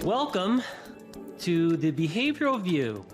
Welcome to the Behavioral View.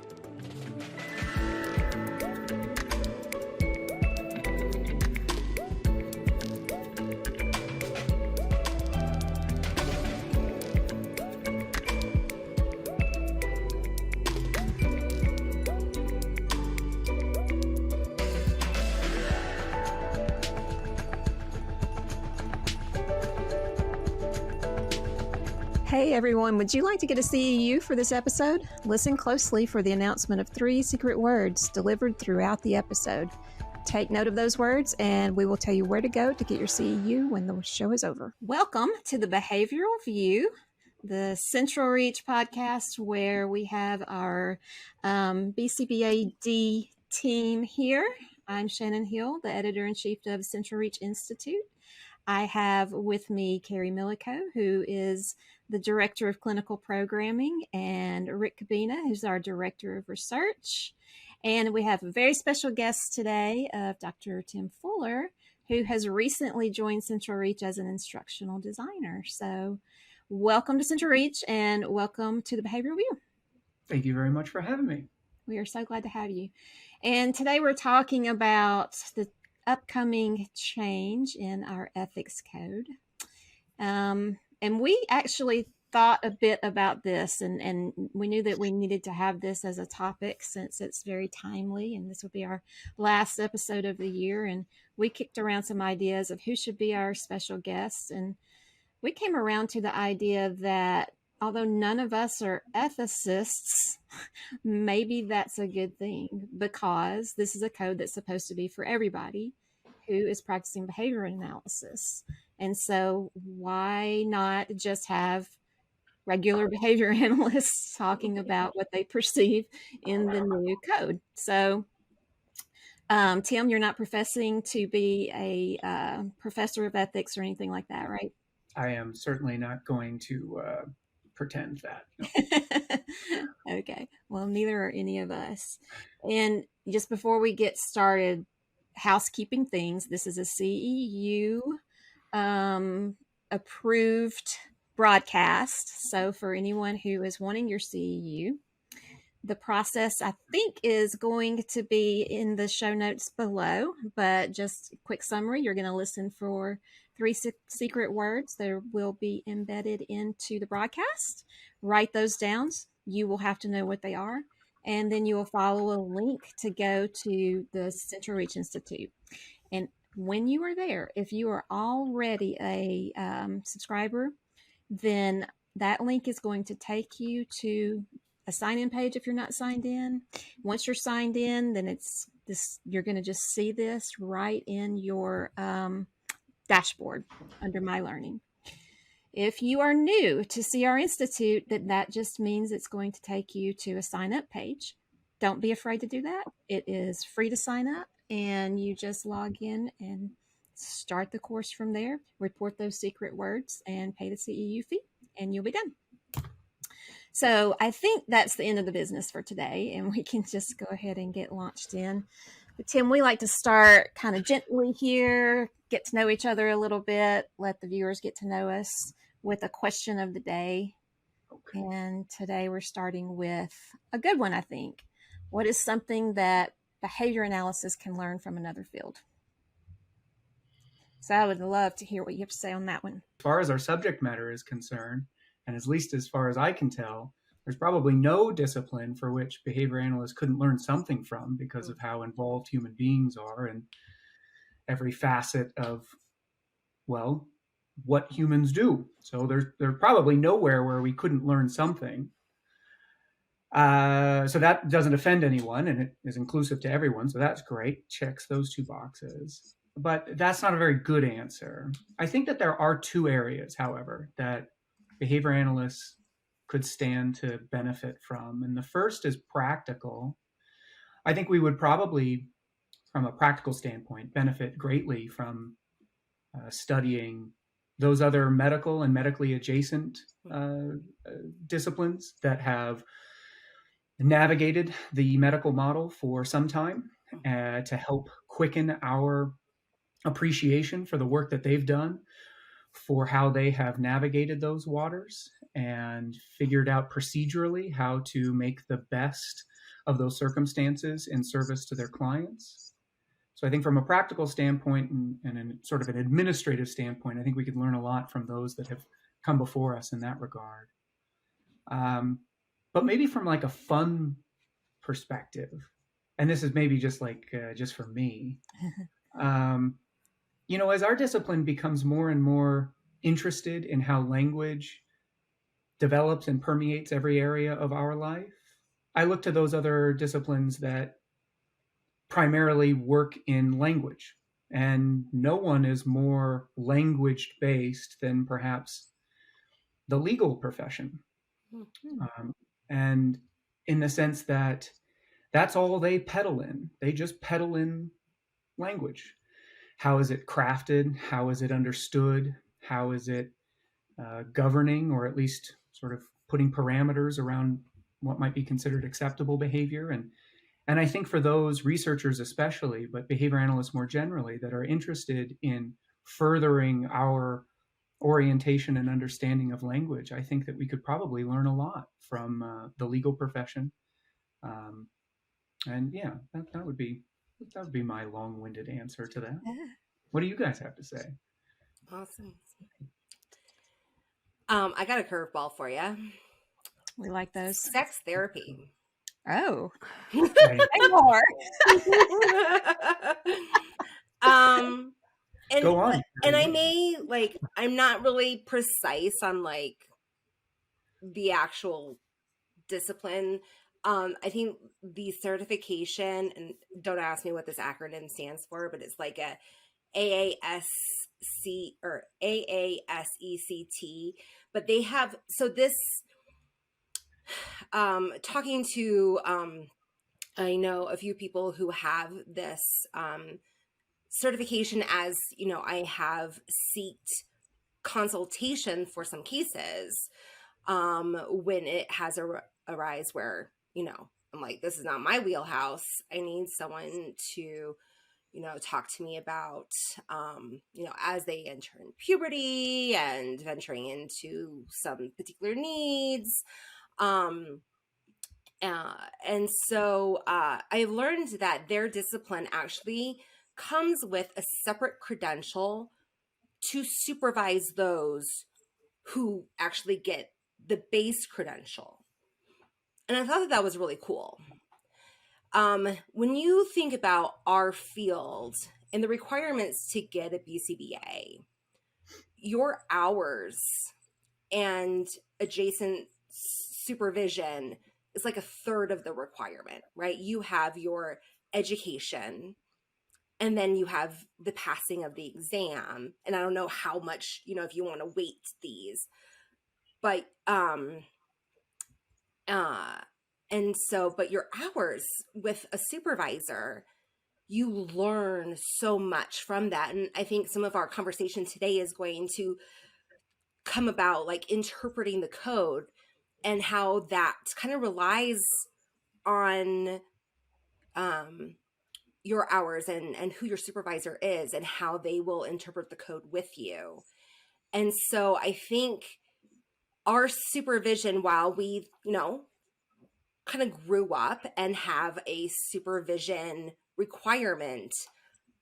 Hey everyone, would you like to get a CEU for this episode? Listen closely for the announcement of 3 secret words delivered throughout the episode. Take note of those words and we will tell you where to go to get your CEU when the show is over. Welcome to the Behavioral View, the CentralReach podcast where we have our BCBA-D team here. I'm Shannon Hill, the editor-in-chief of CentralReach Institute. I have with me Carrie Millico, who is the Director of Clinical Programming, and Rick Cabina, who's our Director of Research. And we have a very special guest today of Dr. Tim Fuller, who has recently joined CentralReach as an instructional designer. So welcome to CentralReach and welcome to the Behavioral View. Thank you very much for having me. We are so glad to have you. And today we're talking about the upcoming change in our ethics code. And we actually thought a bit about this and we knew that we needed to have this as a topic since it's very timely and this will be our last episode of the year. And we kicked around some ideas of who should be our special guests. And we came around to the idea that although none of us are ethicists, maybe that's a good thing because this is a code that's supposed to be for everybody who is practicing behavior analysis. And so why not just have regular behavior analysts talking about what they perceive in the new code? So, Tim, you're not professing to be a professor of ethics or anything like that, right? I am certainly not going to pretend that. No. Okay. Well, neither are any of us. And just before we get started, housekeeping things. This is a CEU approved broadcast. So for anyone who is wanting your CEU, the process I think is going to be in the show notes below, but just a quick summary. You're going to listen for 3 secret words that will be embedded into the broadcast. Write those down. You will have to know what they are. And then you will follow a link to go to the CentralReach Institute. And when you are there, if you are already a subscriber, then that link is going to take you to a sign-in page if you're not signed in. Once you're signed in, then it's this. You're going to just see this right in your dashboard under My Learning. If you are new to CR Institute, that just means it's going to take you to a sign-up page. Don't be afraid to do that. It is free to sign up, and you just log in and start the course from there, report those secret words, and pay the CEU fee, and you'll be done. So I think that's the end of the business for today, and we can just go ahead and get launched in. But Tim, we like to start kind of gently here, get to know each other a little bit, let the viewers get to know us with a question of the day. Okay. And today we're starting with a good one, I think. What is something that behavior analysis can learn from another field? So I would love to hear what you have to say on that one. As far as our subject matter is concerned, and at least as far as I can tell, there's probably no discipline for which behavior analysts couldn't learn something from because of how involved human beings are in every facet of, well, what humans do. So there's probably nowhere where we couldn't learn something. So that doesn't offend anyone and it is inclusive to everyone. So that's great. Checks those 2 boxes. But that's not a very good answer. I think that there are 2 areas, however, that behavior analysts could stand to benefit from. And the first is practical. I think we would probably, from a practical standpoint, benefit greatly from studying those other medical and medically adjacent disciplines that have navigated the medical model for some time to help quicken our appreciation for the work that they've done, for how they have navigated those waters and figured out procedurally how to make the best of those circumstances in service to their clients. So I think from a practical standpoint and in sort of an administrative standpoint, I think we could learn a lot from those that have come before us in that regard. But maybe from like a fun perspective, and this is maybe just for me, as our discipline becomes more and more interested in how language develops and permeates every area of our life, I look to those other disciplines that primarily work in language. And no one is more language based than perhaps the legal profession. And in the sense that that's all they peddle in. They just peddle in language. How is it crafted? How is it understood? How is it governing, or at least sort of putting parameters around what might be considered acceptable behavior? And I think for those researchers especially, but behavior analysts more generally, that are interested in furthering our orientation and understanding of language, I think that we could probably learn a lot from the legal profession. And yeah, that would be my long-winded answer to that. What do you guys have to say? Awesome. I got a curveball for you. We like those. Sex therapy. Oh, Right. more. And, Go on. And I may I'm not really precise on the actual discipline. I think the certification, and don't ask me what this acronym stands for, but it's like a AASC or AASECT. But they have, so this, talking to, I know a few people who have this certification, as I have sought consultation for some cases when it has arise where I'm like, this is not my wheelhouse. I need someone to talk to me about as they enter in puberty and venturing into some particular needs. And so I learned that their discipline actually comes with a separate credential to supervise those who actually get the base credential. And I thought that was really cool. When you think about our field and the requirements to get a BCBA, your hours and adjacent supervision is like a third of the requirement, right? You have your education, and then you have the passing of the exam. And I don't know how much, if you want to weight these, but, but your hours with a supervisor, you learn so much from that. And I think some of our conversation today is going to come about interpreting the code and how that kind of relies on, your hours and who your supervisor is and how they will interpret the code with you. And so I think our supervision, while we, kind of grew up and have a supervision requirement,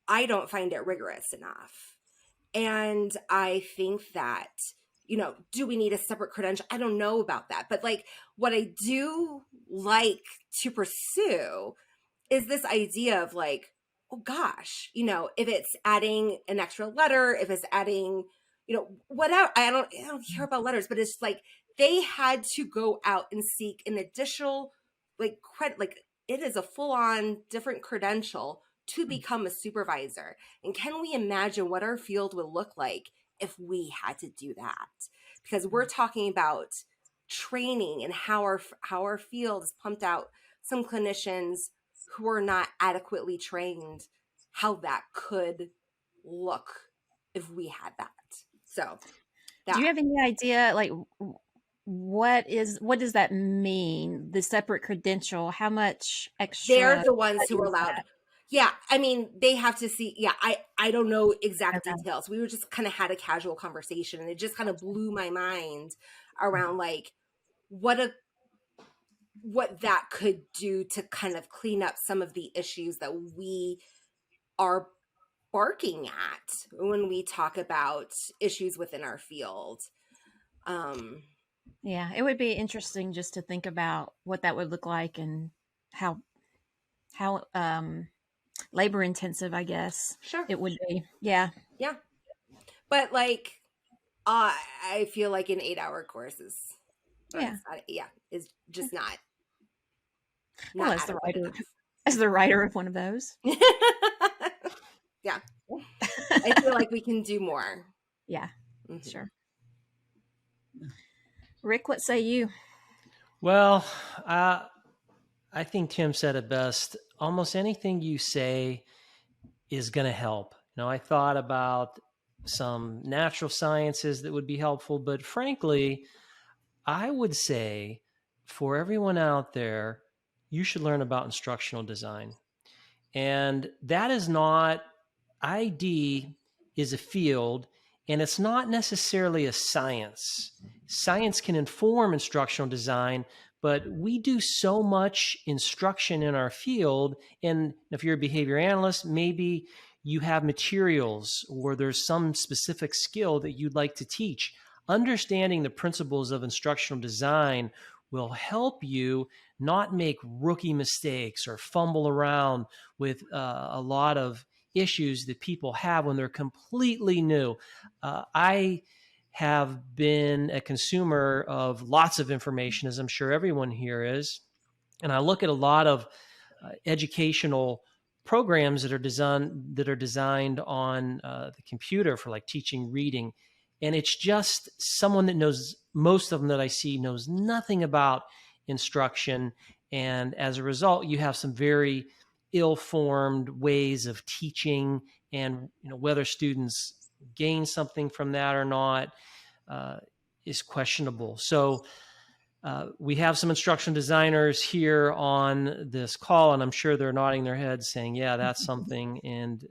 I don't find it rigorous enough. And I think that, do we need a separate credential? I don't know about that. But what I do like to pursue is this idea of oh gosh, if it's adding an extra letter, if it's adding, whatever, I don't care about letters, but it's they had to go out and seek an additional credit. It is a full-on different credential to become a supervisor. And can we imagine what our field would look like if we had to do that? Because we're talking about training and how our field has pumped out some clinicians who are not adequately trained, how that could look if we had that. So do you have any idea what does that mean, the separate credential? How much extra? They're the ones who are allowed. Yeah, I mean, they have to see. Yeah, I don't know exact Okay. details. We were just kind of had a casual conversation, and it just kind of blew my mind around like what that could do to kind of clean up some of the issues that we are barking at when we talk about issues within our field. Yeah, it would be interesting just to think about what that would look like and how labor intensive, I guess, Sure. it would be. Yeah. Yeah. But like, I feel like an 8-hour course is, Yeah. is just not Well, adequate enough. as the writer of one of those. Yeah. I feel like we can do more. Yeah, Mhm. sure. Rick, what say you? Well, I think Tim said it best. Almost anything you say is going to help. I thought about some natural sciences that would be helpful, but frankly, I would say for everyone out there, you should learn about instructional design. And that is not, ID is a field, and it's not necessarily a science. Science can inform instructional design, but we do so much instruction in our field. And if you're a behavior analyst, maybe you have materials or there's some specific skill that you'd like to teach. Understanding the principles of instructional design will help you not make rookie mistakes or fumble around with a lot of issues that people have when they're completely new. I have been a consumer of lots of information, as I'm sure everyone here is. And I look at a lot of educational programs that are designed on the computer for like teaching reading. And it's just someone that knows, most of them that I see knows nothing about instruction. And as a result, you have some very ill-formed ways of teaching, and whether students gain something from that or not is questionable. So we have some instruction designers here on this call, and I'm sure they're nodding their heads saying, yeah, that's something. And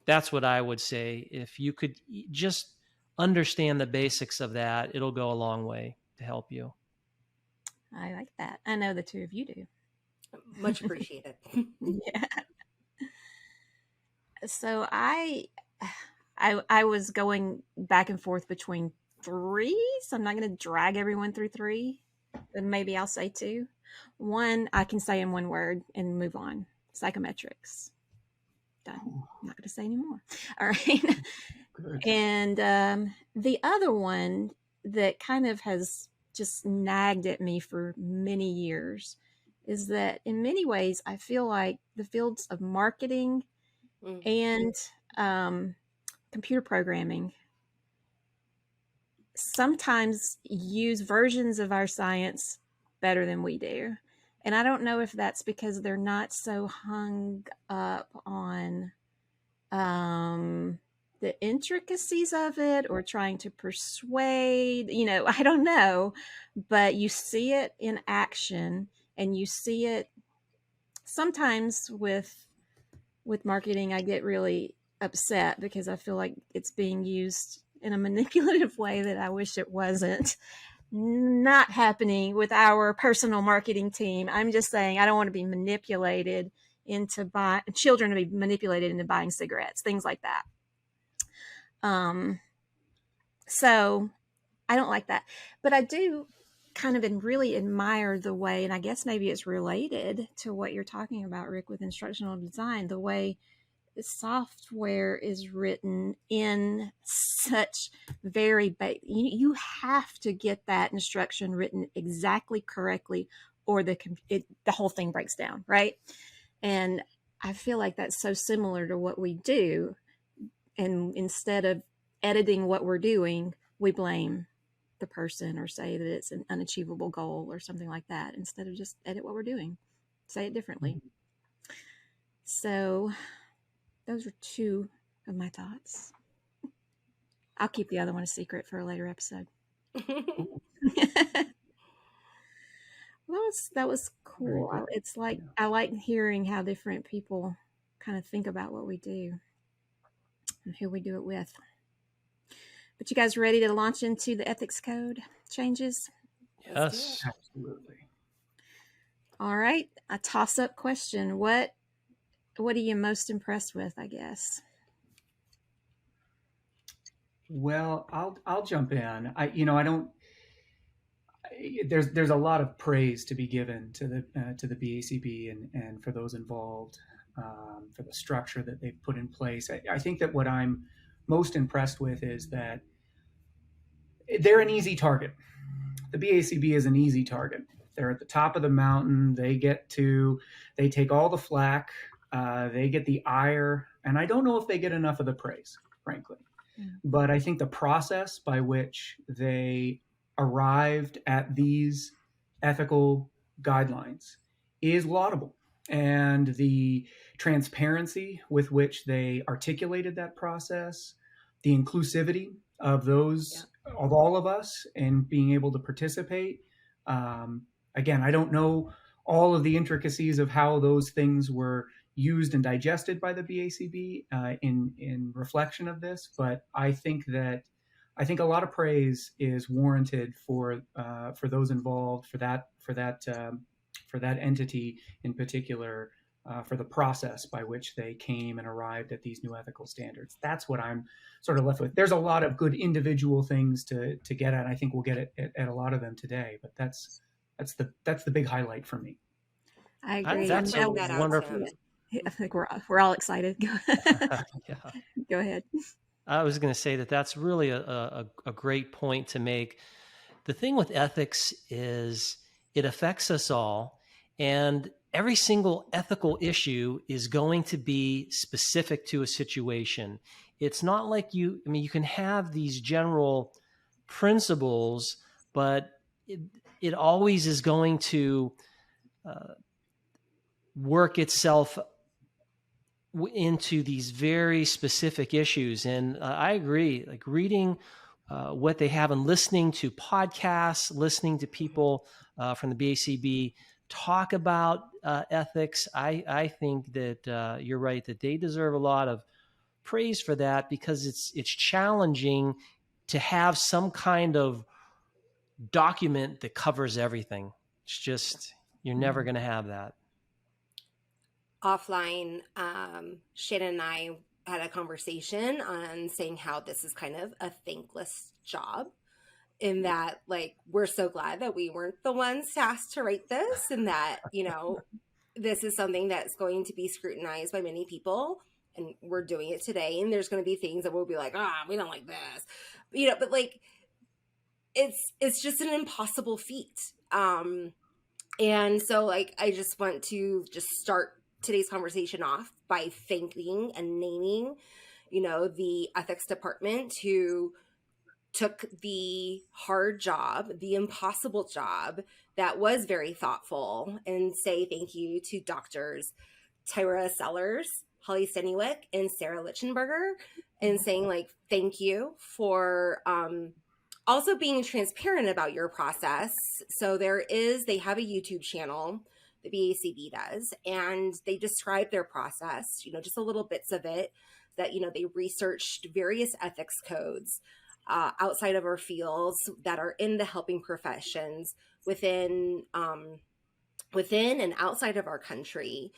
that's what I would say. If you could just understand the basics of that, it'll go a long way to help you. I like that. I know the two of you do. Much appreciated. Yeah. So I was going back and forth between 3, so I'm not going to drag everyone through 3, but maybe I'll say 2. 1 I can say in one word and move on. Psychometrics. Done. I'm not going to say anymore. All right. Good. And the other one that kind of has just nagged at me for many years is that in many ways I feel like the fields of marketing and computer programming sometimes use versions of our science better than we do. And I don't know if that's because they're not so hung up on the intricacies of it or trying to persuade, I don't know, but you see it in action, and you see it sometimes with marketing. I get really upset because I feel like it's being used in a manipulative way that I wish it wasn't. Not happening with our personal marketing team. I'm just saying I don't want to be manipulated into children to be manipulated into buying cigarettes, things like that. So I don't like that, but I do kind of really admire the way, and I guess maybe it's related to what you're talking about, Rick, with instructional design, the way software is written in such very you have to get that instruction written exactly correctly, or the whole thing breaks down, right? And I feel like that's so similar to what we do, and instead of editing what we're doing, we blame the person or say that it's an unachievable goal or something like that, instead of just edit what we're doing, say it differently. So those are 2 of my thoughts. I'll keep the other one a secret for a later episode. Well, that was cool. It's like, I like hearing how different people kind of think about what we do and who we do it with. But you guys ready to launch into the ethics code changes? Yes. Absolutely. All right. A toss-up question. What are you most impressed with, I guess? Well, I'll jump in. I don't. There's a lot of praise to be given to the BACB and for those involved, for the structure that they've put in place. I think that what I'm most impressed with is that they're an easy target. The BACB is an easy target. They're at the top of the mountain. They take all the flack. They get the ire, and I don't know if they get enough of the praise, frankly. But I think the process by which they arrived at these ethical guidelines is laudable. And the transparency with which they articulated that process, the inclusivity of of all of us in being able to participate. Again, I don't know all of the intricacies of how those things were used and digested by the BACB in reflection of this, but I think a lot of praise is warranted for those involved, for that entity in particular, for the process by which they came and arrived at these new ethical standards. That's what I'm sort of left with. There's a lot of good individual things to get at. I think we'll get at a lot of them today, but that's the big highlight for me. I agree. That's a wonderful. I think we're all excited. Yeah. Go ahead. I was going to say that's really a great point to make. The thing with ethics is it affects us all, and every single ethical issue is going to be specific to a situation. It's not like you can have these general principles, but it always is going to work itself into these very specific issues. And I agree, like reading what they have and listening to podcasts, listening to people from the BACB talk about ethics, I think that you're right, that they deserve a lot of praise for that, because it's challenging to have some kind of document that covers everything. It's just, you're never going to have that. Offline, Shannon and I had a conversation on saying how this is kind of a thankless job, in that, like, we're so glad that we weren't the ones tasked to write this, and that, this is something that's going to be scrutinized by many people, and we're doing it today, and there's going to be things that we'll be like, we don't like this, but like, it's just an impossible feat. And so, like, I just want to just start today's conversation off by thanking and naming, the ethics department who took the hard job, the impossible job that was very thoughtful, and say thank you to doctors Tyra Sellers, Holly Steniwick, and Sarah Lichtenberger, and saying, like, thank you for also being transparent about your process. So they have a YouTube channel, the BACB does, and they describe their process, just a little bits of it, that, they researched various ethics codes outside of our fields that are in the helping professions within and outside of our country.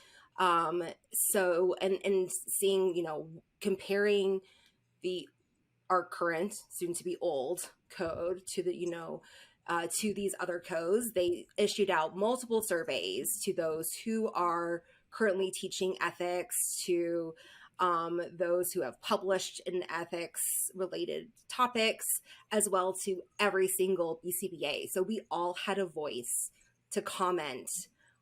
So, and seeing, comparing our current, soon to be old code to to these other codes. They issued out multiple surveys to those who are currently teaching ethics, to those who have published in ethics related topics, as well to every single BCBA. So we all had a voice to comment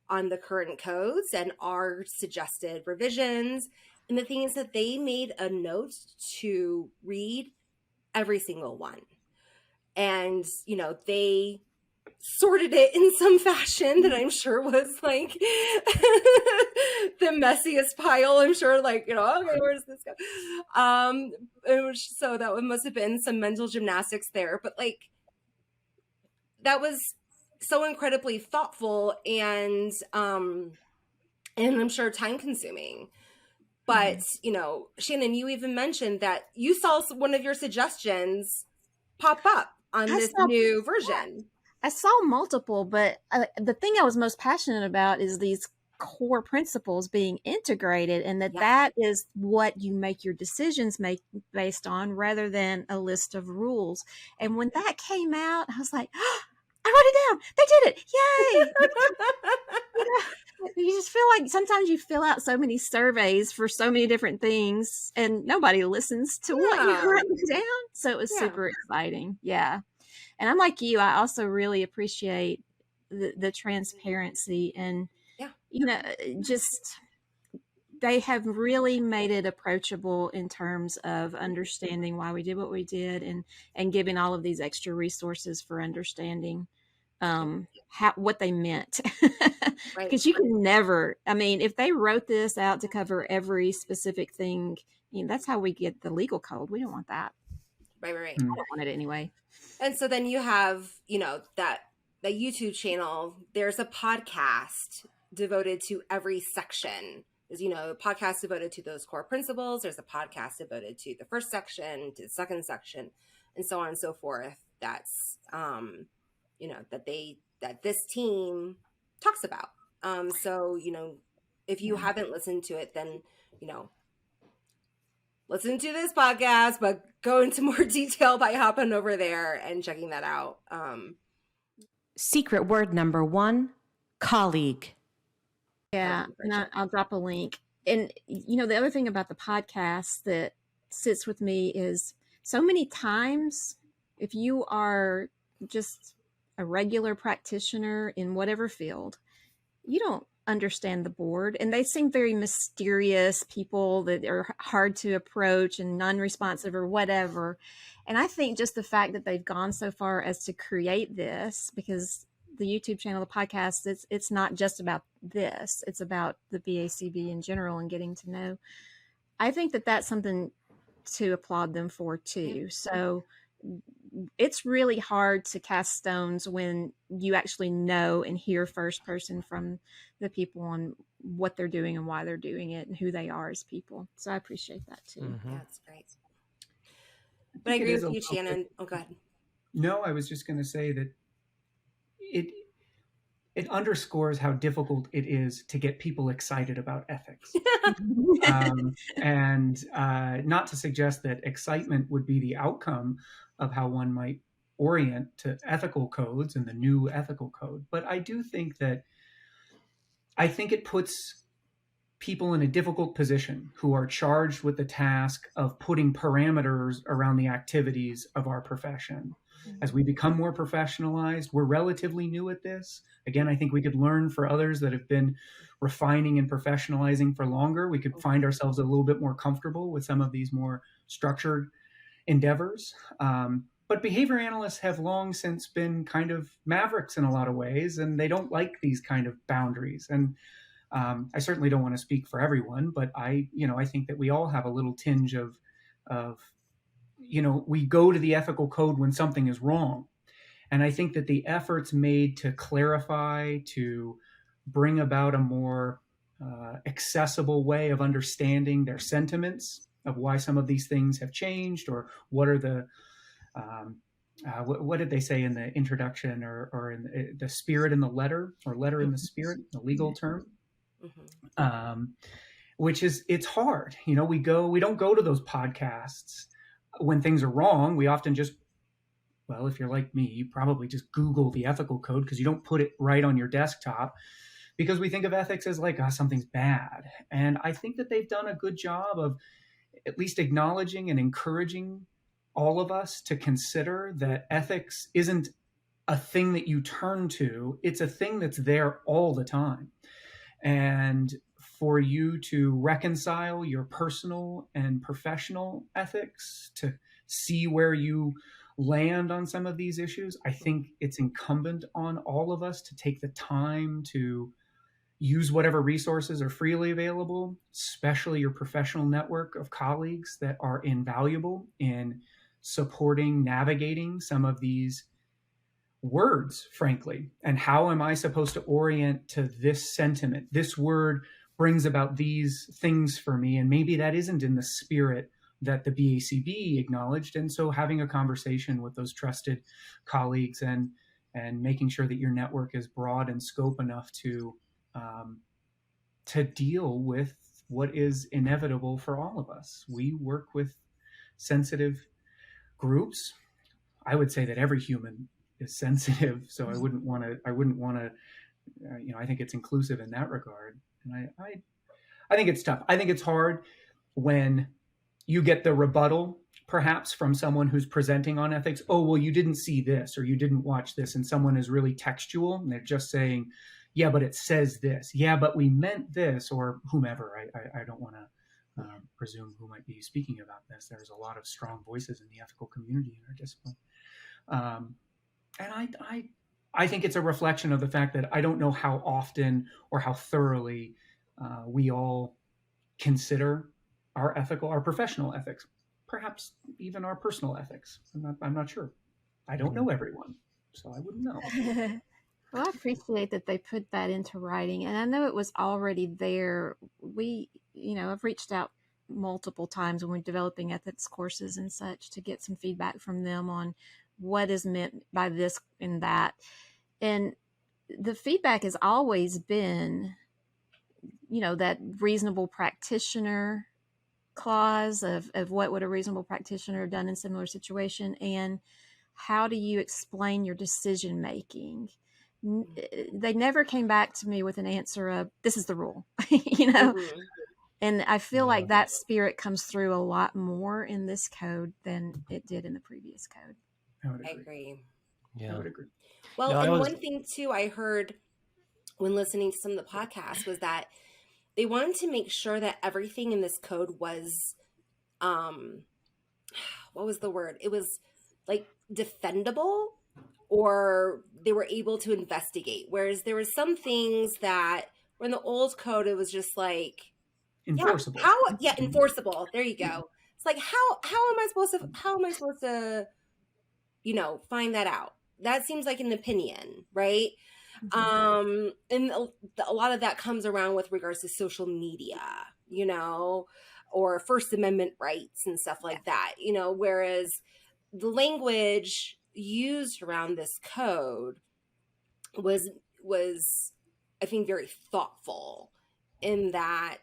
on the current codes and our suggested revisions. And the thing is that they made a note to read every single one. And, they sorted it in some fashion that I'm sure was like the messiest pile. I'm sure, like, okay, where does this go? So that must have been some mental gymnastics there. But, like, that was so incredibly thoughtful and I'm sure time consuming. But, Shannon, you even mentioned that you saw one of your suggestions pop up on this new version. I saw multiple, but the thing I was most passionate about is these core principles being integrated, and that is what you make your decisions based on, rather than a list of rules. And when that came out, I was like, oh, I wrote it down. They did it. Yay. You just feel like sometimes you fill out so many surveys for so many different things and nobody listens to what you write down. So it was super exciting. Yeah. And I'm like you, I also really appreciate the transparency and, just they have really made it approachable in terms of understanding why we did what we did and giving all of these extra resources for understanding what they meant. Because you can never, if they wrote this out to cover every specific thing, that's how we get the legal code. We don't want that. Right. I don't want it anyway. And so then you have, that YouTube channel, there's a podcast devoted to every section. There's, a podcast devoted to those core principles. There's a podcast devoted to the first section, to the second section, and so on and so forth. That's, that this team talks about. So, if you haven't listened to it, then, listen to this podcast, but go into more detail by hopping over there and checking that out. Secret word number 1, colleague. Yeah, and I'll drop a link. And, the other thing about the podcast that sits with me is so many times, if you are just a regular practitioner in whatever field, you don't understand the board, and they seem very mysterious people that are hard to approach and non-responsive or whatever. And I think just the fact that they've gone so far as to create this, because the YouTube channel, the podcast, it's not just about this, it's about the BACB in general and getting to know. I think that that's something to applaud them for too. So it's really hard to cast stones when you actually know and hear first person from the people on what they're doing and why they're doing it and who they are as people. So I appreciate that too. Mm-hmm. That's great. But I agree with you, Shannon. Oh, go ahead. No, I was just going to say that it underscores how difficult it is to get people excited about ethics. And not to suggest that excitement would be the outcome of how one might orient to ethical codes and the new ethical code. But I do think that it puts people in a difficult position who are charged with the task of putting parameters around the activities of our profession. As we become more professionalized, we're relatively new at this. Again, I think we could learn for others that have been refining and professionalizing for longer. We could find ourselves a little bit more comfortable with some of these more structured endeavors. But behavior analysts have long since been kind of mavericks in a lot of ways, and they don't like these kind of boundaries. And I certainly don't want to speak for everyone, but I think that we all have a little tinge of we go to the ethical code when something is wrong. And I think that the efforts made to clarify, to bring about a more accessible way of understanding their sentiments of why some of these things have changed, or what are the, what did they say in the introduction or in the spirit in the letter, or letter in the spirit, the legal term, which is, it's hard. We don't go to those podcasts when things are wrong. We often just, well, if you're like me, you probably just Google the ethical code, because you don't put it right on your desktop, because we think of ethics as like, something's bad. And I think that they've done a good job of at least acknowledging and encouraging all of us to consider that ethics isn't a thing that you turn to. It's a thing that's there all the time. And for you to reconcile your personal and professional ethics, to see where you land on some of these issues, I think it's incumbent on all of us to take the time to use whatever resources are freely available, especially your professional network of colleagues that are invaluable in supporting, navigating some of these words, frankly. And how am I supposed to orient to this sentiment? This word brings about these things for me, and maybe that isn't in the spirit that the BACB acknowledged. And so having a conversation with those trusted colleagues and making sure that your network is broad in scope enough to deal with what is inevitable for all of us. We work with sensitive groups. I would say that every human is sensitive, so I wouldn't want to. I think it's inclusive in that regard, and I think it's tough. I think it's hard when you get the rebuttal, perhaps from someone who's presenting on ethics. Oh, well, you didn't see this, or you didn't watch this, and someone is really textual, and they're just saying, yeah, but it says this. Yeah, but we meant this, or whomever. I don't want to presume who might be speaking about this. There's a lot of strong voices in the ethical community in our discipline. And I think it's a reflection of the fact that I don't know how often or how thoroughly we all consider our professional ethics, perhaps even our personal ethics. I'm not sure. I don't know everyone, so I wouldn't know. Well, I appreciate that they put that into writing, and I know it was already there. I've reached out multiple times when we're developing ethics courses and such to get some feedback from them on what is meant by this and that. And the feedback has always been, that reasonable practitioner clause of what would a reasonable practitioner have done in similar situation, and how do you explain your decision making. They never came back to me with an answer of this is the rule, Mm-hmm. And I feel like that spirit comes through a lot more in this code than it did in the previous code. I agree. Yeah. I would agree. Well, one thing too I heard when listening to some of the podcasts was that they wanted to make sure that everything in this code was, what was the word? It was like defendable, or they were able to investigate. Whereas there were some things that were in the old code, it was just like enforceable. Enforceable. There you go. It's like how am I supposed to find that out? That seems like an opinion, right? And a lot of that comes around with regards to social media, or First Amendment rights and stuff like that, whereas the language used around this code was I think very thoughtful in that,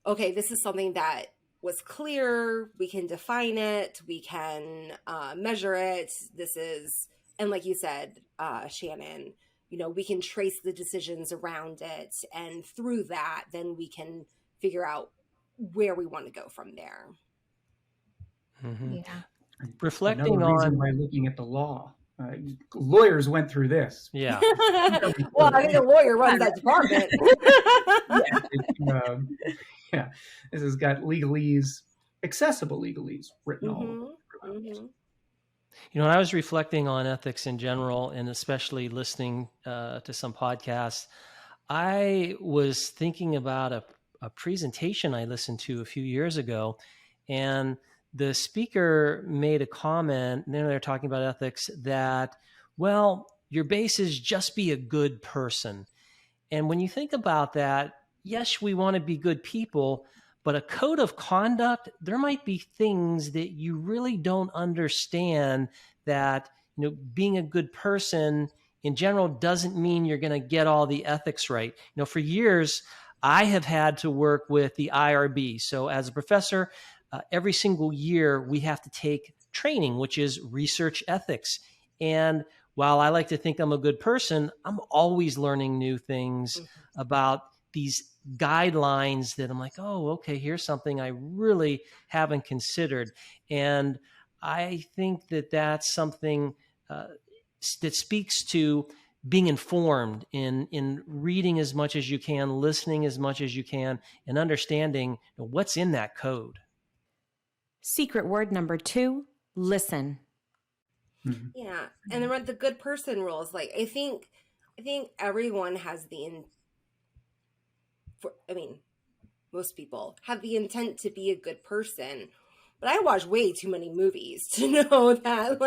okay, this is something that was clear. We can define it. We can measure it. This is, and like you said, Shannon, we can trace the decisions around it. And through that, then we can figure out where we want to go from there. Mm-hmm. Yeah. Reflecting Another reason on why looking at the law. Lawyers went through this. Yeah. Well, I think a lawyer runs that department. Yeah, this has got legalese, accessible legalese written all over. Mm-hmm. I was reflecting on ethics in general, and especially listening to some podcasts. I was thinking about a presentation I listened to a few years ago, and the speaker made a comment, and they're talking about ethics, that, well, your base is just be a good person. And when you think about that, yes, we want to be good people, but a code of conduct, there might be things that you really don't understand, that, being a good person in general doesn't mean you're going to get all the ethics right. For years, I have had to work with the IRB. So as a professor, every single year we have to take training, which is research ethics. And while I like to think I'm a good person, I'm always learning new things about these guidelines that I'm like, oh, okay, here's something I really haven't considered. And I think that that's something that speaks to being informed in reading as much as you can, listening as much as you can, and understanding what's in that code. Secret word number 2, listen. Mm-hmm. Yeah. And the good person rules, like, I think everyone has most people have the intent to be a good person, but I watch way too many movies to know that,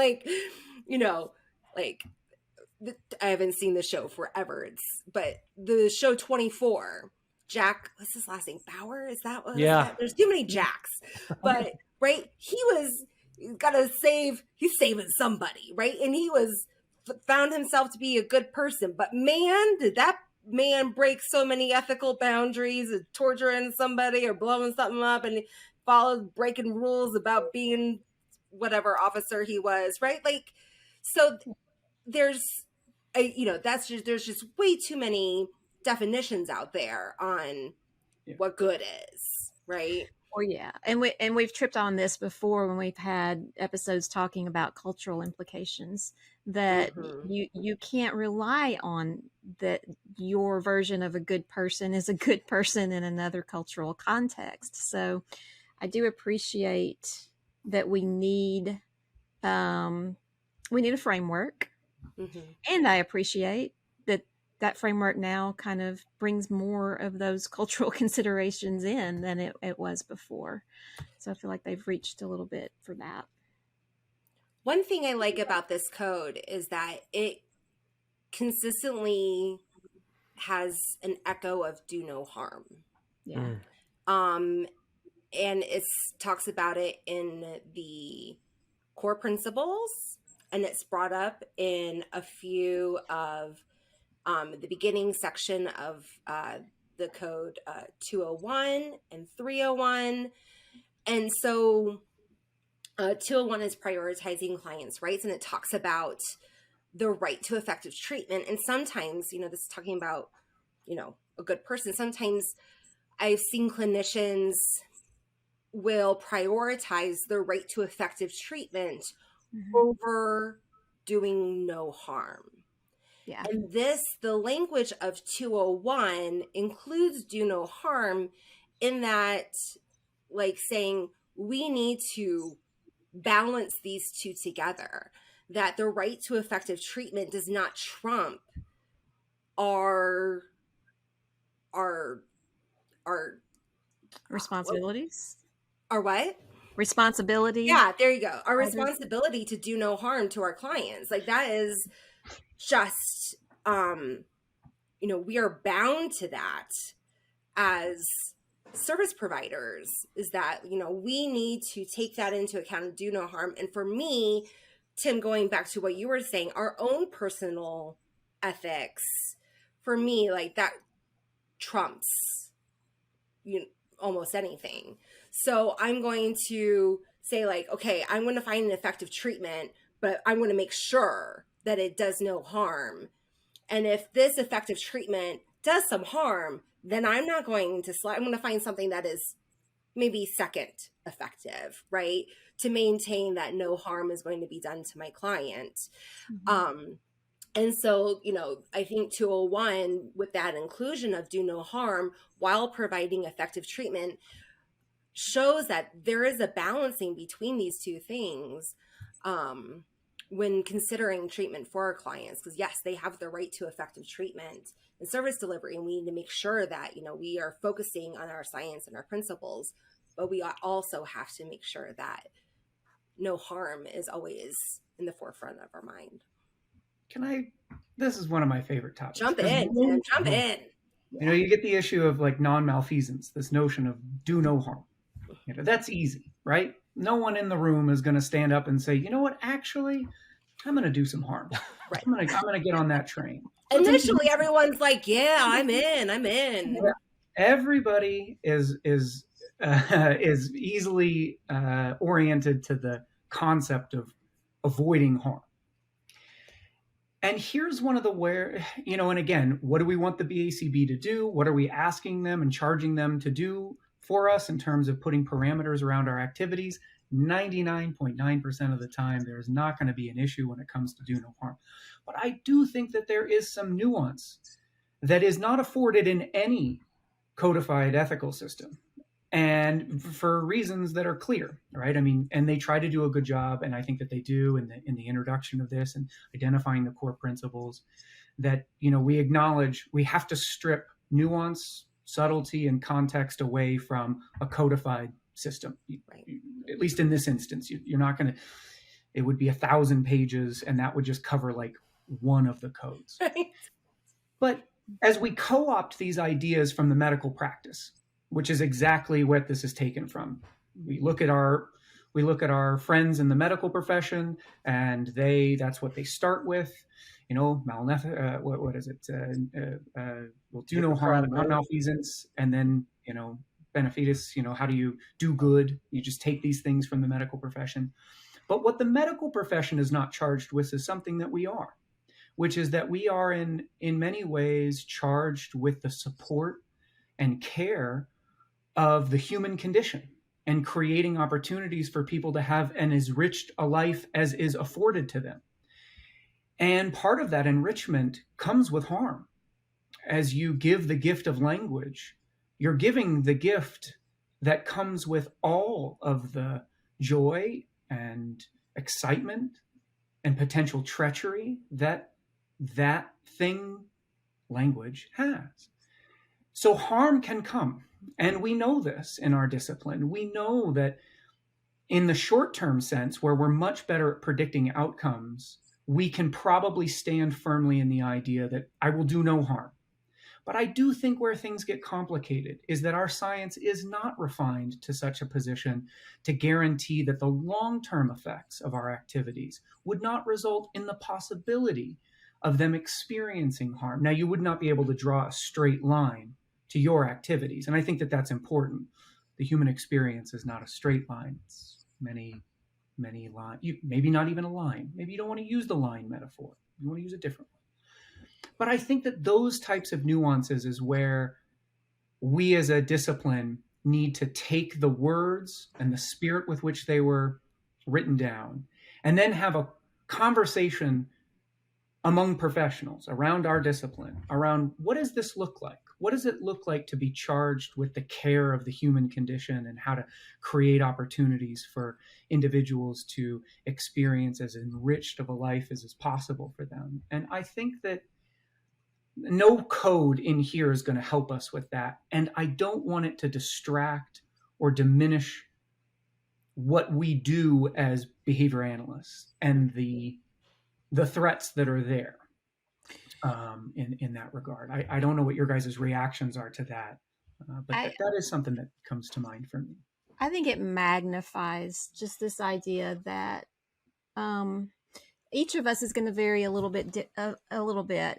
I haven't seen the show forever. But the show 24, Jack, what's his last name? Bauer? Is that what? Yeah. There's too many Jacks, but right, he's saving somebody, right? And he found himself to be a good person, but man, did that man break so many ethical boundaries, torturing somebody or blowing something up, and followed breaking rules about being whatever officer he was, right? Like, so there's there's just way too many definitions out there on what good is, right? Or yeah, and we've tripped on this before when we've had episodes talking about cultural implications, that you can't rely on that your version of a good person is a good person in another cultural context. So I do appreciate that we need a framework, and I appreciate that framework now kind of brings more of those cultural considerations in than it was before. So I feel like they've reached a little bit for that. One thing I like about this code is that it consistently has an echo of do no harm. Yeah. And it talks about it in the core principles, and it's brought up in a few of the beginning section of the code 201 and 301. And so 201 is prioritizing clients' rights, and it talks about the right to effective treatment. And sometimes, this is talking about, a good person. Sometimes I've seen clinicians will prioritize the right to effective treatment over doing no harm. Yeah. And the language of 201 includes do no harm, in that, like, saying we need to balance these two together, that the right to effective treatment does not trump our responsibilities. Our what? Responsibility. Yeah, there you go. Our responsibility to do no harm to our clients. Like, that is just, we are bound to that as service providers, is that, we need to take that into account and do no harm. And for me, Tim, going back to what you were saying, our own personal ethics, for me, like, that trumps almost anything. So I'm going to say, like, okay, I'm going to find an effective treatment, but I'm going to make sure that it does no harm. And if this effective treatment does some harm, then I'm not going to I'm going to find something that is maybe second effective, right? To maintain that no harm is going to be done to my client. And so, I think 201, with that inclusion of do no harm while providing effective treatment, shows that there is a balancing between these two things when considering treatment for our clients. Because yes, they have the right to effective treatment and service delivery, and we need to make sure that, we are focusing on our science and our principles, but we also have to make sure that no harm is always in the forefront of our mind. This is one of my favorite topics. Jump in. You get the issue of, like, non-malfeasance, this notion of do no harm. That's easy, right? No one in the room is going to stand up and say, you know what, actually, I'm going to do some harm. Right. I'm going to get on that train. Initially, everyone's like, yeah, I'm in. Yeah. Everybody is easily oriented to the concept of avoiding harm. And here's one of the and again, what do we want the BACB to do? What are we asking them and charging them to do for us in terms of putting parameters around our activities? 99.9% of the time, there is not going to be an issue when it comes to do no harm. But I do think that there is some nuance that is not afforded in any codified ethical system, and for reasons that are clear, right? I mean, and they try to do a good job, and I think that they do in the introduction of this and identifying the core principles, that, we acknowledge we have to strip nuance, subtlety, and context away from a codified system. Right. At least in this instance, you're not going to, it would be 1,000 pages, and that would just cover, like, one of the codes. Right. But as we co-opt these ideas from the medical practice, which is exactly what this is taken from, we look at our friends in the medical profession, and that's what they start with. What is it? Will do no harm, non-malfeasance, and then benefitus. How do you do good? You just take these things from the medical profession. But what the medical profession is not charged with is something that we are, which is that we are in many ways charged with the support and care of the human condition and creating opportunities for people to have an as rich a life as is afforded to them. And part of that enrichment comes with harm. As you give the gift of language, you're giving the gift that comes with all of the joy and excitement and potential treachery that thing, language, has. So harm can come. And we know this in our discipline. We know that in the short-term sense, where we're much better at predicting outcomes, we can probably stand firmly in the idea that I will do no harm. But I do think where things get complicated is that our science is not refined to such a position to guarantee that the long-term effects of our activities would not result in the possibility of them experiencing harm. Now, you would not be able to draw a straight line to your activities, and I think that that's important. The human experience is not a straight line. It's many lines. Maybe not even a line. Maybe you don't want to use the line metaphor. You want to use a different one. But I think that those types of nuances is where we as a discipline need to take the words and the spirit with which they were written down and then have a conversation among professionals around our discipline, around what does this look like? What does it look like to be charged with the care of the human condition and how to create opportunities for individuals to experience as enriched of a life as is possible for them? And I think that no code in here is going to help us with that. And I don't want it to distract or diminish what we do as behavior analysts and the threats that are there in that regard. I don't know what your guys' reactions are to that, but that is something that comes to mind for me. I think it magnifies just this idea that each of us is going to vary a little bit,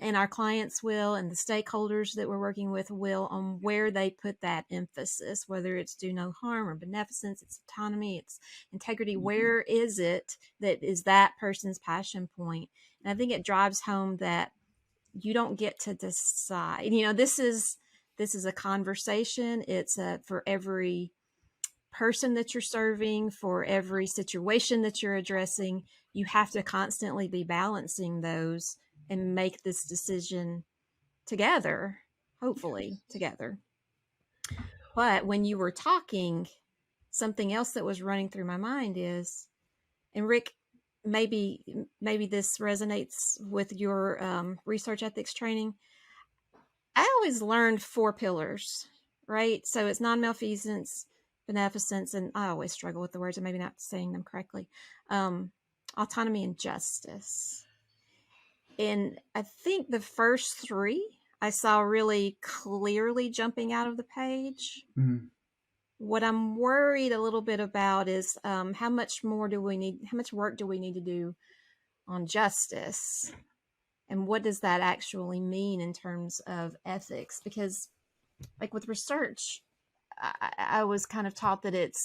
and our clients will, and the stakeholders that we're working with will, on where they put that emphasis, whether it's do no harm or beneficence, it's autonomy, it's integrity. Mm-hmm. Where is it that is that person's passion point? And I think it drives home that you don't get to decide. This is a conversation. It's for every person that you're serving, for every situation that you're addressing. You have to constantly be balancing those and make this decision together, hopefully together. But when you were talking, something else that was running through my mind is, and Rick, maybe this resonates with your research ethics training. I always learned 4 pillars, right? So it's non-malfeasance, beneficence, and I always struggle with the words and maybe not saying them correctly. Autonomy and justice. And I think the first 3 I saw really clearly jumping out of the page. Mm-hmm. What I'm worried a little bit about is how much work do we need to do on justice? And what does that actually mean in terms of ethics? Because like with research, I was kind of taught that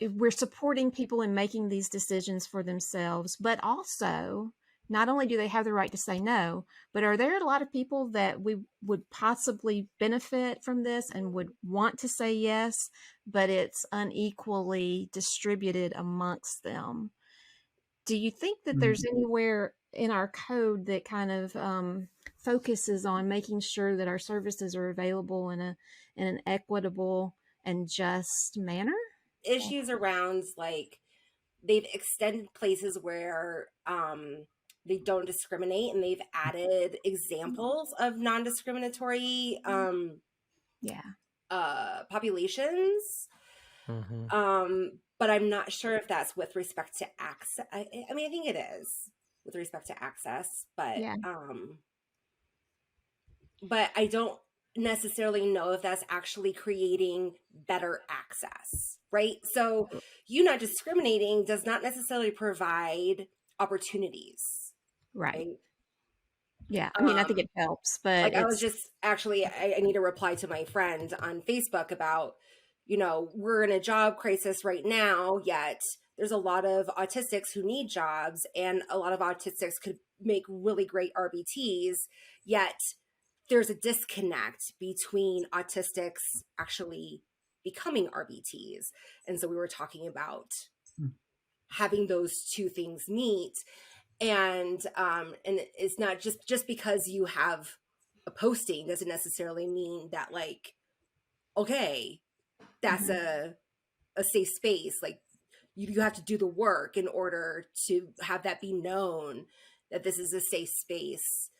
we're supporting people in making these decisions for themselves, but also not only do they have the right to say no, but are there a lot of people that we would possibly benefit from this and would want to say yes, but it's unequally distributed amongst them? Do you think that there's anywhere in our code that kind of focuses on making sure that our services are available in an equitable and just manner? Issues around, like, they've extended places where they don't discriminate, and they've added examples of non-discriminatory populations. Mm-hmm. But I'm not sure if that's with respect to access. I mean, I think it is. with respect to access, but Yeah. but I don't necessarily know if that's actually creating better access, right? So you not discriminating does not necessarily provide opportunities, Right. right? Yeah. I mean, I think it helps, but Like I was it's, just actually, I need to reply to my friend on Facebook about, we're in a job crisis right now, yet there's a lot of autistics who need jobs, and a lot of autistics could make really great RBTs, yet there's a disconnect between autistics actually becoming RBTs. And so we were talking about having those two things meet. And it's not just because you have a posting doesn't necessarily mean that, like, okay, that's a safe space. Like, you have to do the work in order to have that be known that this is a safe space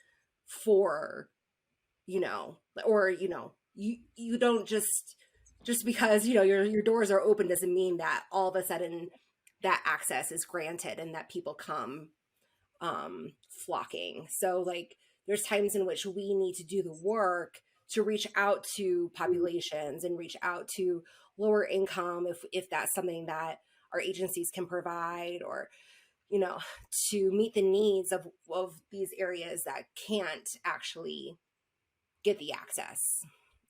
for, or you don't just because your doors are open doesn't mean that all of a sudden that access is granted and that people come flocking. So, like, there's times in which we need to do the work to reach out to populations and reach out to lower income if that's something that our agencies can provide, or to meet the needs of these areas that can't actually get the access,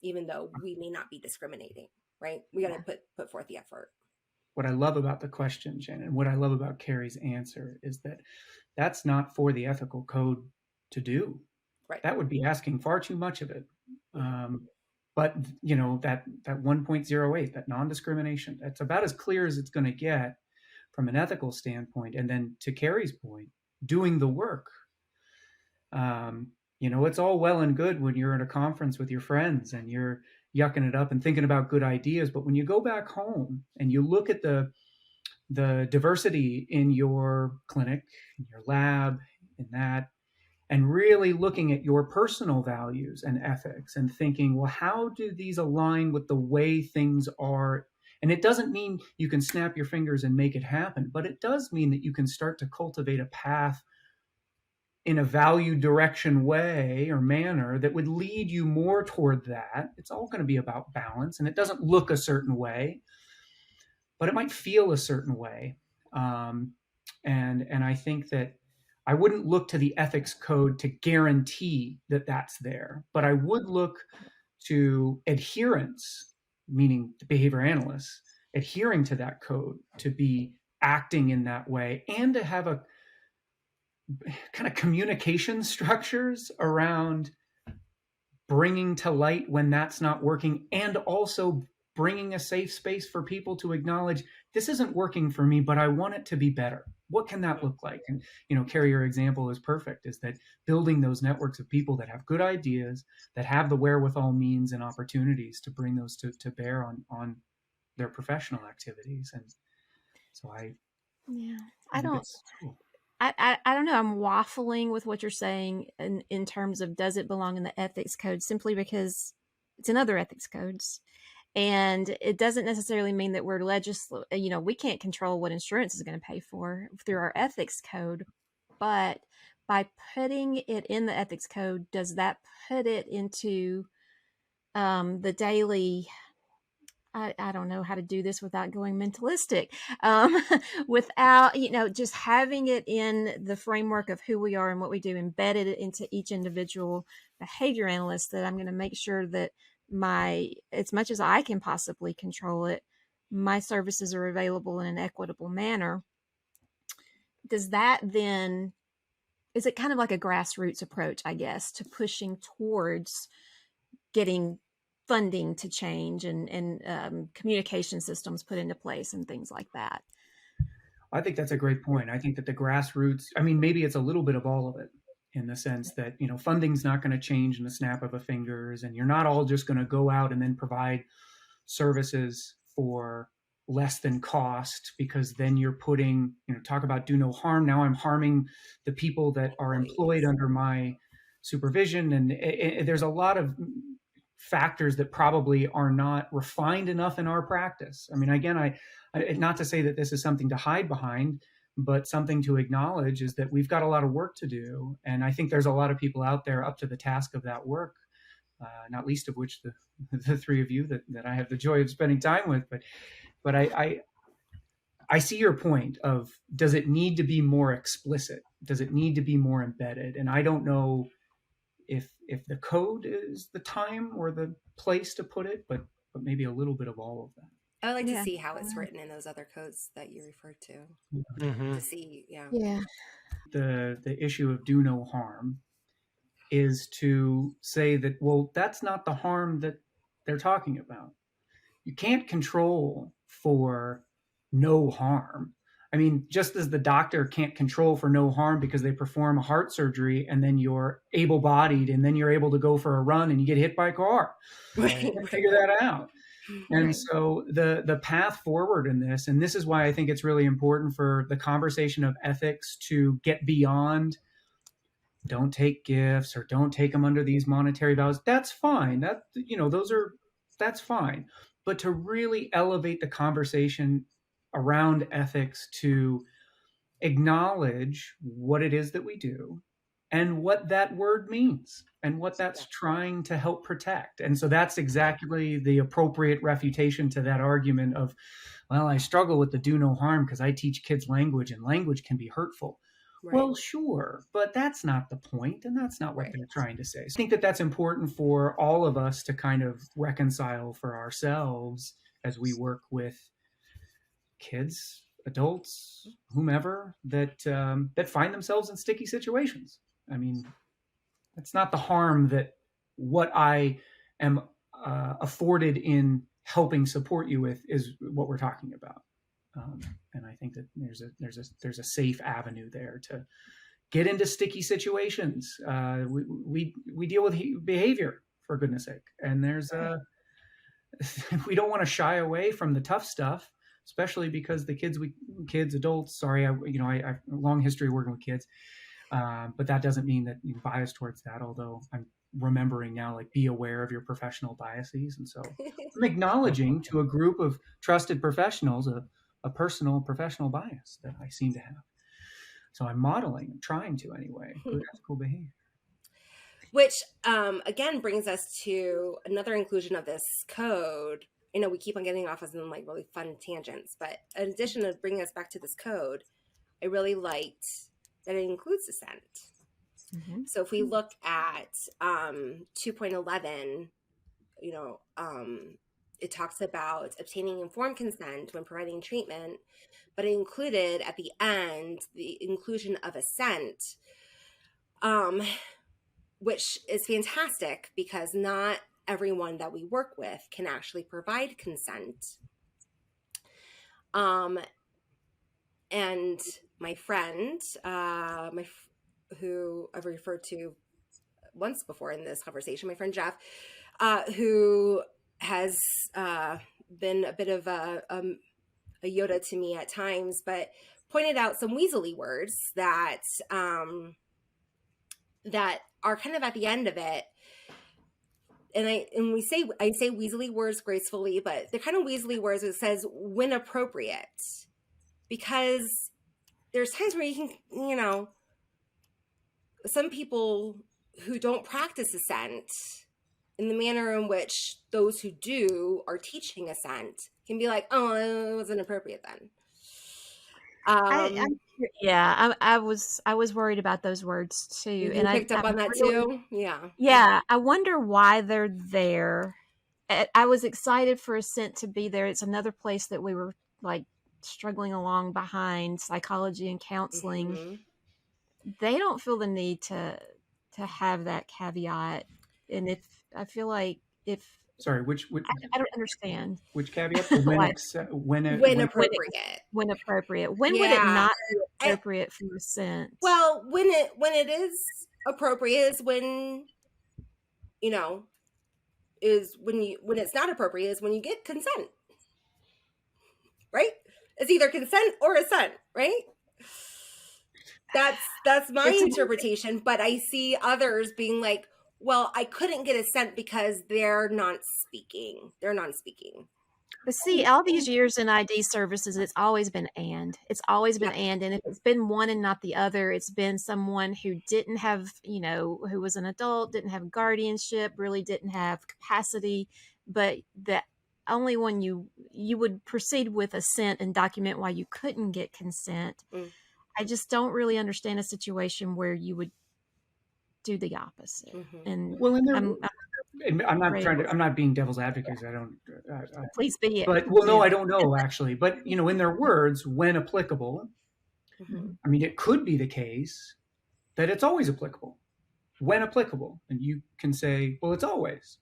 even though we may not be discriminating, right? We got to put forth the effort. What I love about the question, Jen, and what I love about Carrie's answer is that that's not for the ethical code to do. Right. That would be asking far too much of it. But that 1.08, that non-discrimination, that's about as clear as it's going to get from an ethical standpoint. And then to Carrie's point, doing the work. It's all well and good when you're at a conference with your friends and you're yucking it up and thinking about good ideas. But when you go back home and you look at the diversity in your clinic, in your lab, in that, and really looking at your personal values and ethics and thinking, well, how do these align with the way things are? And it doesn't mean you can snap your fingers and make it happen, but it does mean that you can start to cultivate a path in a value direction way or manner that would lead you more toward that. It's all going to be about balance, and it doesn't look a certain way, but it might feel a certain way. And I think that I wouldn't look to the ethics code to guarantee that that's there, but I would look to adherence, meaning the behavior analysts adhering to that code, to be acting in that way, and to have a kind of communication structures around bringing to light when that's not working, and also bringing a safe space for people to acknowledge this isn't working for me, but I want it to be better. What can that look like? And, Carrie, your example is perfect, is that building those networks of people that have good ideas, that have the wherewithal, means, and opportunities to bring those to bear on their professional activities. And so I don't know. I'm waffling with what you're saying in terms of does it belong in the ethics code, simply because it's in other ethics codes. And it doesn't necessarily mean that we're we can't control what insurance is going to pay for through our ethics code. But by putting it in the ethics code, does that put it into the daily, I don't know how to do this without going mentalistic, without, just having it in the framework of who we are and what we do, embedded it into each individual behavior analyst, that I'm going to make sure that as much as I can possibly control it, my services are available in an equitable manner. Does that then, is it kind of like a grassroots approach, I guess, to pushing towards getting funding to change and communication systems put into place and things like that? I think that's a great point. I think that the grassroots, maybe it's a little bit of all of it, in the sense that, funding's not going to change in the snap of a fingers, and you're not all just going to go out and then provide services for less than cost, because then you're putting, talk about do no harm. Now I'm harming the people that are employed under my supervision. And there's a lot of factors that probably are not refined enough in our practice. Again, I not to say that this is something to hide behind, but something to acknowledge is that we've got a lot of work to do. And I think there's a lot of people out there up to the task of that work, not least of which the three of you that I have the joy of spending time with. But I see your point of, does it need to be more explicit? Does it need to be more embedded? And I don't know if the code is the time or the place to put it, but maybe a little bit of all of that. I would like Yeah. to see how it's written in those other codes that you referred to. Mhm. To see, yeah. The issue of do no harm is to say that, well, that's not the harm that they're talking about. You can't control for no harm. I mean, just as the doctor can't control for no harm because they perform a heart surgery and then you're able-bodied and then you're able to go for a run and you get hit by a car. Right. Figure that out. And so the path forward in this, and this is why I think it's really important for the conversation of ethics to get beyond, don't take gifts or don't take them under these monetary vows. That's fine. That's fine. But to really elevate the conversation around ethics to acknowledge what it is that we do and what that word means and what that's trying to help protect. And so that's exactly the appropriate refutation to that argument of, well, I struggle with the do no harm because I teach kids language and language can be hurtful. Right. Well, sure, but that's not the point, and that's not what they're trying to say. So I think that that's important for all of us to kind of reconcile for ourselves as we work with kids, adults, whomever that find themselves in sticky situations. I mean, that's not the harm that what I am afforded in helping support you with is what we're talking about. And I think that there's a safe avenue there to get into sticky situations. We deal with behavior, for goodness sake, and we don't want to shy away from the tough stuff, especially because the adults. Sorry, I have a long history of working with kids, but that doesn't mean that you're biased towards that. Although I'm remembering now, like, be aware of your professional biases, and so I'm acknowledging to a group of trusted professionals a personal professional bias that I seem to have. So I'm modeling, trying to anyway, good ethical behavior. Which, again, brings us to another inclusion of this code. We keep on getting off on some like really fun tangents, but in addition to bringing us back to this code, I really liked that it includes dissent. Mm-hmm. So if we look at 2.11, it talks about obtaining informed consent when providing treatment, but it included at the end the inclusion of assent, which is fantastic because not everyone that we work with can actually provide consent. And my friend, who I've referred to once before in this conversation, my friend Jeff, who has been a bit of a Yoda to me at times, but pointed out some weaselly words that that are kind of at the end of it. And I say weaselly words gracefully, but they're kind of weaselly words. It says when appropriate, because there's times where you can, some people who don't practice assent in the manner in which those who do are teaching assent can be like, oh, it wasn't appropriate then. I was worried about those words too. You and picked up on that too? Yeah. Yeah. I wonder why they're there. I was excited for assent to be there. It's another place that we were like struggling along behind psychology and counseling. Mm-hmm. They don't feel the need to have that caveat. And Sorry, which I don't understand. Which caveat? When appropriate. When appropriate. When would it not be appropriate for assent? Well, when it is appropriate is when when it's not appropriate is when you get consent. Right? It's either consent or assent, right? That's my interpretation, but I see others being like, well, I couldn't get assent because they're non-speaking. But see, all these years in ID services, it's always been and. It's always been and. And if it's been one and not the other, it's been someone who didn't have, who was an adult, didn't have guardianship, really didn't have capacity, but that only when you would proceed with assent and document why you couldn't get consent. I just don't really understand a situation where you would do the opposite. And Well, and I'm I'm not being devil's advocate. please be it. But, well, no, I don't know actually. But, in their words, when applicable, I mean, it could be the case that it's always applicable, when applicable. And you can say, well, it's always.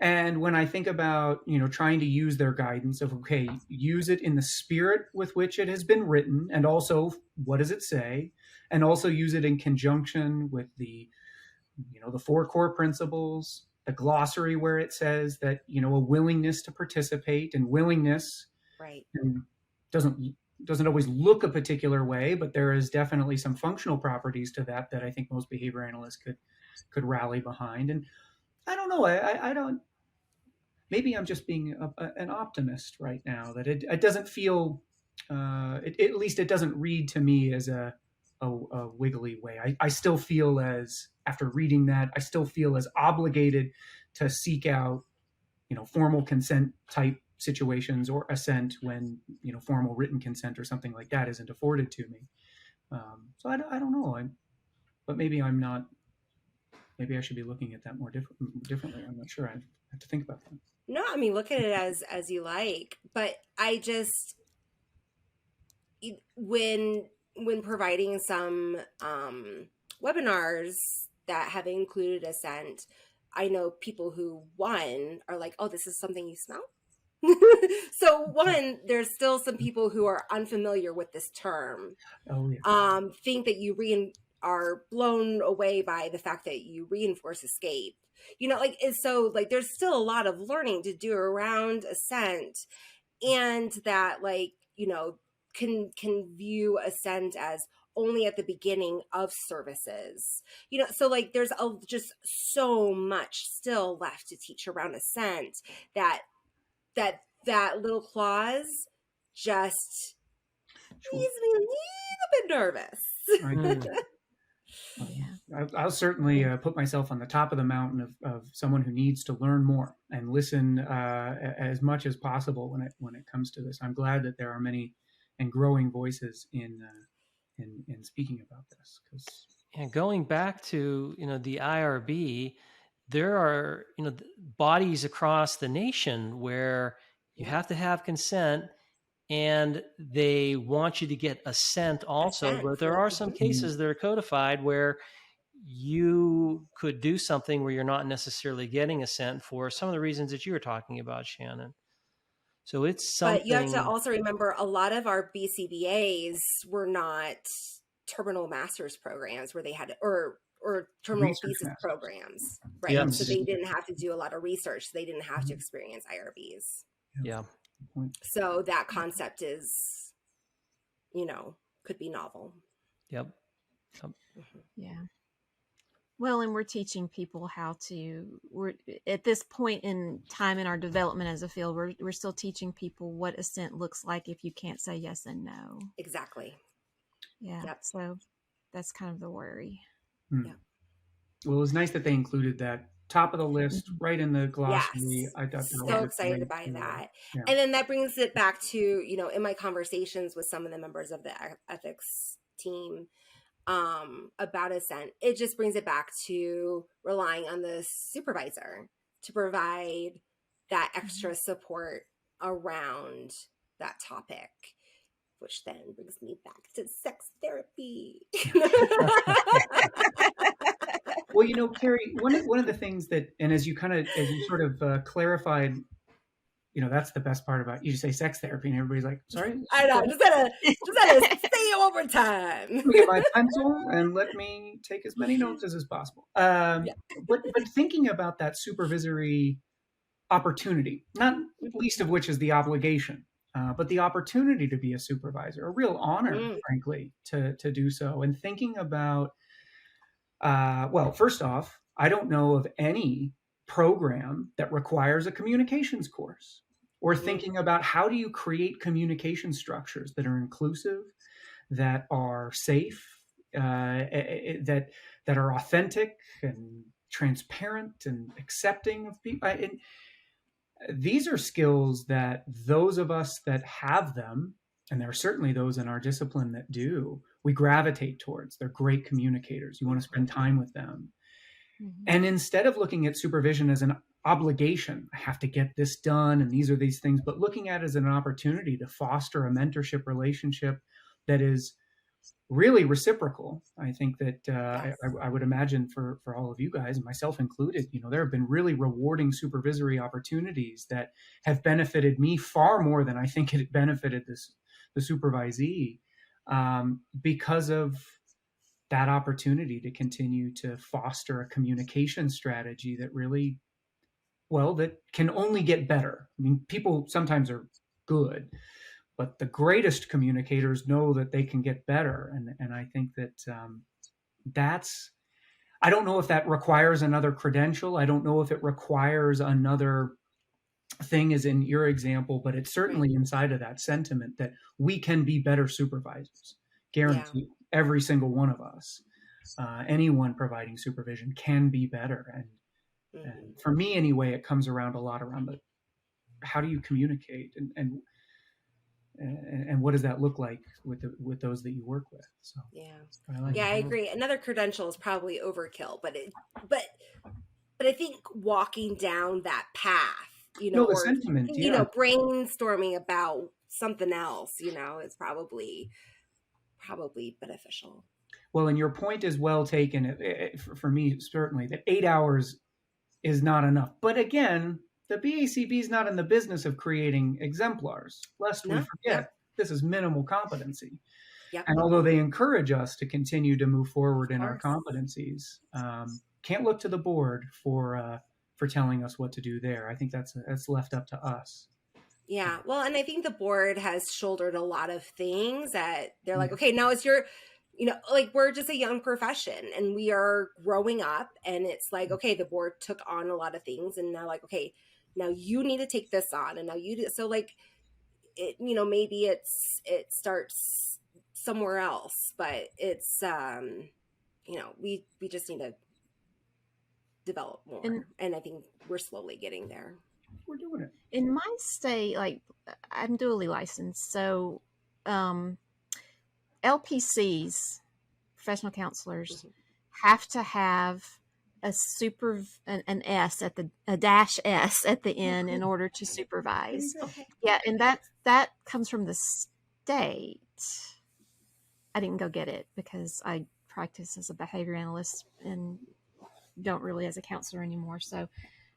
And when I think about, trying to use their guidance of, okay, use it in the spirit with which it has been written, and also what does it say, and also use it in conjunction with the 4 core principles, the glossary where it says that, a willingness to participate, and willingness doesn't always look a particular way, but there is definitely some functional properties to that I think most behavior analysts could rally behind. And I don't know, I don't, maybe I'm just being an optimist right now, that it doesn't feel, at least it doesn't read to me as a wiggly way. I still feel after reading that, I still feel as obligated to seek out, formal consent type situations or assent when, formal written consent or something like that isn't afforded to me. So I don't know. But maybe I'm not. Maybe I should be looking at that more differently. I'm not sure. I have to think about that. No, I mean, look at it as you like. But I just, when providing some webinars that have included assent, I know people who, one, are like, oh, this is something you smell? So one, there's still some people who are unfamiliar with this term. Oh, yeah. Think that you are blown away by the fact that you reinforce escape. So there's still a lot of learning to do around assent, and that can view assent as only at the beginning of services. So there's just so much still left to teach around assent that little clause just leaves me a little bit nervous. I'll certainly put myself on the top of the mountain of someone who needs to learn more and listen as much as possible when it comes to this. I'm glad that there are many and growing voices in speaking about this. And going back to the IRB, there are bodies across the nation where you have to have consent, and they want you to get assent also. But there are some cases that are codified where you could do something where you're not necessarily getting assent for some of the reasons that you were talking about, Shannon. So it's something. But you have to also remember, a lot of our BCBAs were not terminal master's programs where they had or terminal thesis programs, right? Yes. So they didn't have to do a lot of research. They didn't have to experience IRBs. Yeah. So that concept is, could be novel. Yep. Yeah. Well, and we're teaching people we're at this point in time in our development as a field, we're still teaching people what assent looks like if you can't say yes and no. Exactly. Yeah. Yep. So that's kind of the worry. Yeah. Well, it was nice that they included that top of the list right in the glossary. Yes. I thought so excited by that. Yeah. And then that brings it back to, in my conversations with some of the members of the ethics team, about assent, it just brings it back to relying on the supervisor to provide that extra support around that topic, which then brings me back to sex therapy. Well, Carrie, one of the things that, and as you sort of clarified, that's the best part about you say sex therapy, and everybody's like, sorry. I know, just gotta say it one more time. Let me get my pencil and let me take as many notes as is possible. But thinking about that supervisory opportunity, not least of which is the obligation, but the opportunity to be a supervisor, a real honor, frankly, to do so. And thinking about, well, first off, I don't know of any program that requires a communications course. or thinking about how do you create communication structures that are inclusive, that are safe, that are authentic and transparent and accepting of people. And these are skills that those of us that have them, and there are certainly those in our discipline that do, we gravitate towards. They're great communicators. You want to spend time with them. Mm-hmm. And instead of looking at supervision as an obligation, I have to get this done and these are these things, but looking at it as an opportunity to foster a mentorship relationship that is really reciprocal. I think that I would imagine for all of you guys, and myself included, there have been really rewarding supervisory opportunities that have benefited me far more than I think it benefited the supervisee, because of that opportunity to continue to foster a communication strategy that really, that can only get better. I mean, people sometimes are good, but the greatest communicators know that they can get better. And I think that I don't know if that requires another credential. I don't know if it requires another thing as in your example, but it's certainly inside of that sentiment that we can be better supervisors. Guaranteed. Every single one of us, anyone providing supervision can be better. And for me anyway, it comes around a lot around how do you communicate and what does that look like with those that you work with? So I agree. Another credential is probably overkill, but I think walking down that path, the sentiment, brainstorming about something else, is probably beneficial. Well, and your point is well taken. For me, certainly, that 8 hours is not enough. But again, the BACB is not in the business of creating exemplars, lest we forget this is minimal competency. Yep. And although they encourage us to continue to move forward in our competencies, can't look to the board for telling us what to do there. I think that's left up to us. Yeah. Well, and I think the board has shouldered a lot of things that they're like, okay, now it's your, we're just a young profession and we are growing up, and it's like, okay, the board took on a lot of things and now like, okay, now you need to take this on, and now you do. So like, it, maybe it starts somewhere else, but it's, we just need to develop more. And I think we're slowly getting there. We're doing it. In my state, like I'm dually licensed, so LPCs, professional counselors, have to have a S a dash S at the end in order to supervise. Okay. Yeah, and that comes from the state. I didn't go get it because I practice as a behavior analyst and don't really as a counselor anymore. So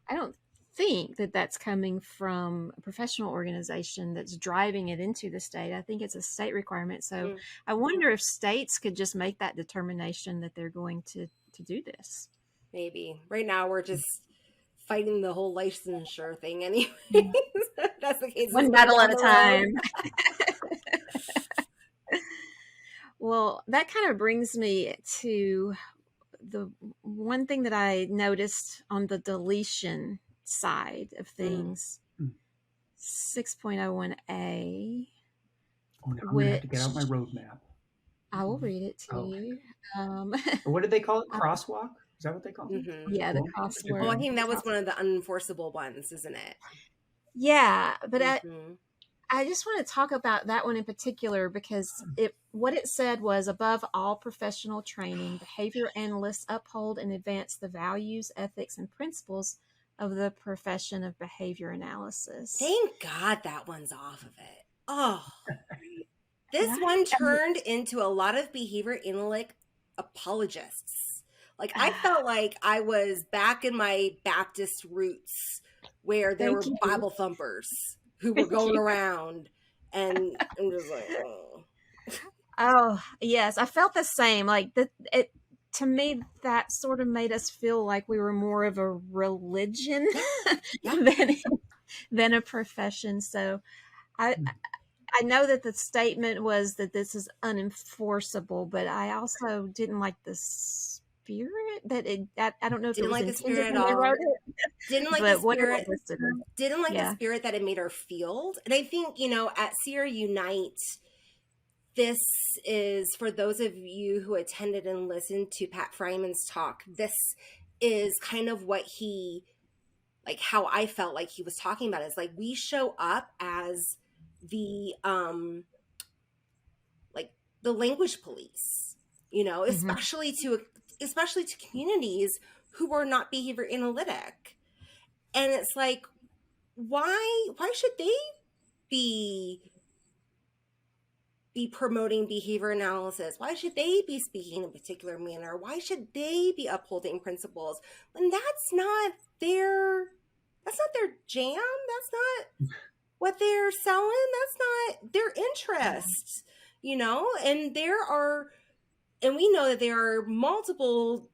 I don't think that that's coming from a professional organization that's driving it into the state. I think it's a state requirement. So I wonder if states could just make that determination that they're going to do this. Maybe. Right now we're just fighting the whole licensure thing anyway. That's the case. One battle at a time. Well, that kind of brings me to the one thing that I noticed on the deletion side of things. 6.01A. Oh, now I'm going to have to get out my roadmap. I will read it to you. What did they call it? Crosswalk? Is that what they call it? Yeah, the crosswalk. Oh, I think that was one of the unenforceable ones, isn't it? Yeah, but I just want to talk about that one in particular because what it said was, above all professional training, behavior analysts uphold and advance the values, ethics, and principles of the profession of behavior analysis. Thank God that one's off of it. Oh, this one turned into a lot of behavior analytic apologists. Like, I felt like I was back in my Baptist roots where there were Bible thumpers who were going around, and I'm just like, oh yes, I felt the same. Like to me, that sort of made us feel like we were more of a religion than a profession. So I know that the statement was that this is unenforceable, but I also didn't like the spirit that I don't know if it Didn't was like the intended spirit at when they all. wrote it, Didn't like the but whatever spirit. was to them. Didn't like the Yeah. spirit that it made her feel. And I think, at Sierra Unite, this is, for those of you who attended and listened to Pat Fryman's talk, this is kind of what he, like how I felt like he was talking about, is like, we show up as the like the language police, especially to communities who are not behavior analytic. And it's like, why should they be promoting behavior analysis? Why should they be speaking in a particular manner? Why should they be upholding principles when that's not their jam? That's not what they're selling. That's not their interest, and we know that there are multiple,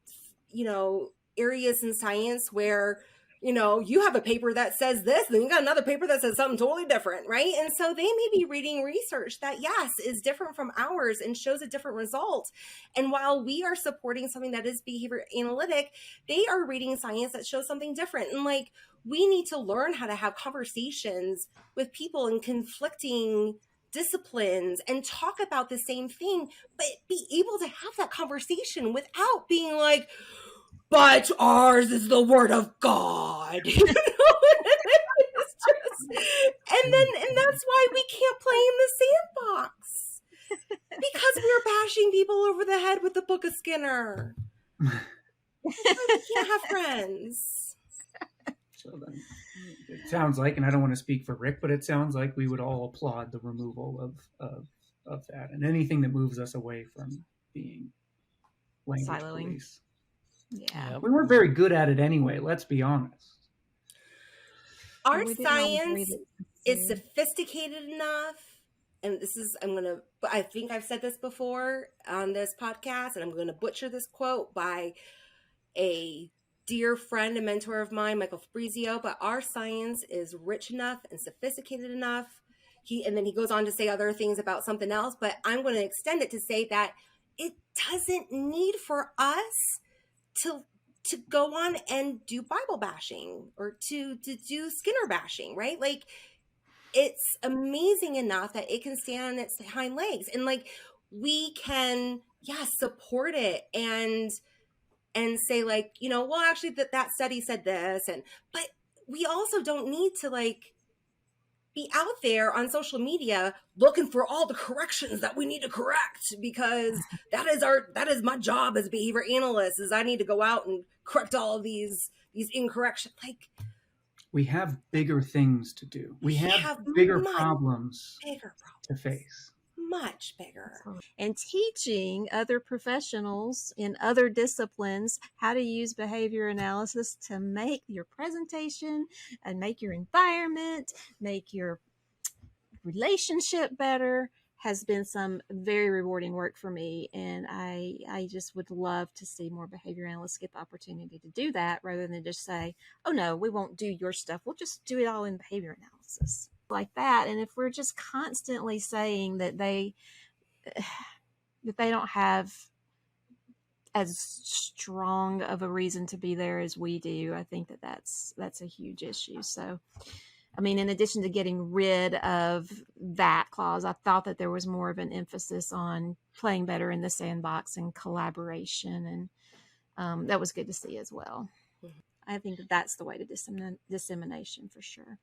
areas in science where, you have a paper that says this, then you got another paper that says something totally different, right? And so they may be reading research that, yes, is different from ours and shows a different result. And while we are supporting something that is behavior analytic, they are reading science that shows something different. And like, we need to learn how to have conversations with people in conflicting disciplines and talk about the same thing, but be able to have that conversation without being like, but ours is the word of God. It's just, and that's why we can't play in the sandbox, because we're bashing people over the head with the Book of Skinner. We can't have friends. So then it sounds like, and I don't want to speak for Rick, but it sounds like we would all applaud the removal of that and anything that moves us away from being language Siloing. police. Yeah. We weren't very good at it anyway, let's be honest. Our We didn't always read science it. is sophisticated enough, and I think I've said this before on this podcast, and I'm going to butcher this quote by a dear friend and mentor of mine, Michael Fabrizio, but our science is rich enough and sophisticated enough. And then he goes on to say other things about something else, but I'm going to extend it to say that it doesn't need for us to go on and do Bible bashing or to do Skinner bashing, right? Like, it's amazing enough that it can stand on its hind legs, and like, we can, support it and say like, well, actually that study said this, but we also don't need to like be out there on social media looking for all the corrections that we need to correct, because that is my job as a behavior analyst, is I need to go out and correct all of these incorrections. Like, we have bigger things to do. We have bigger problems to face. Much bigger. And teaching other professionals in other disciplines how to use behavior analysis to make your presentation and make your environment, make your relationship better, has been some very rewarding work for me. And I just would love to see more behavior analysts get the opportunity to do that, rather than just say, oh no, we won't do your stuff, we'll just do it all in behavior analysis like that. And if we're just constantly saying that they don't have as strong of a reason to be there as we do, I think that's a huge issue. So, I mean, in addition to getting rid of that clause, I thought that there was more of an emphasis on playing better in the sandbox and collaboration, and that was good to see as well. I think that that's the way to dissemination for sure.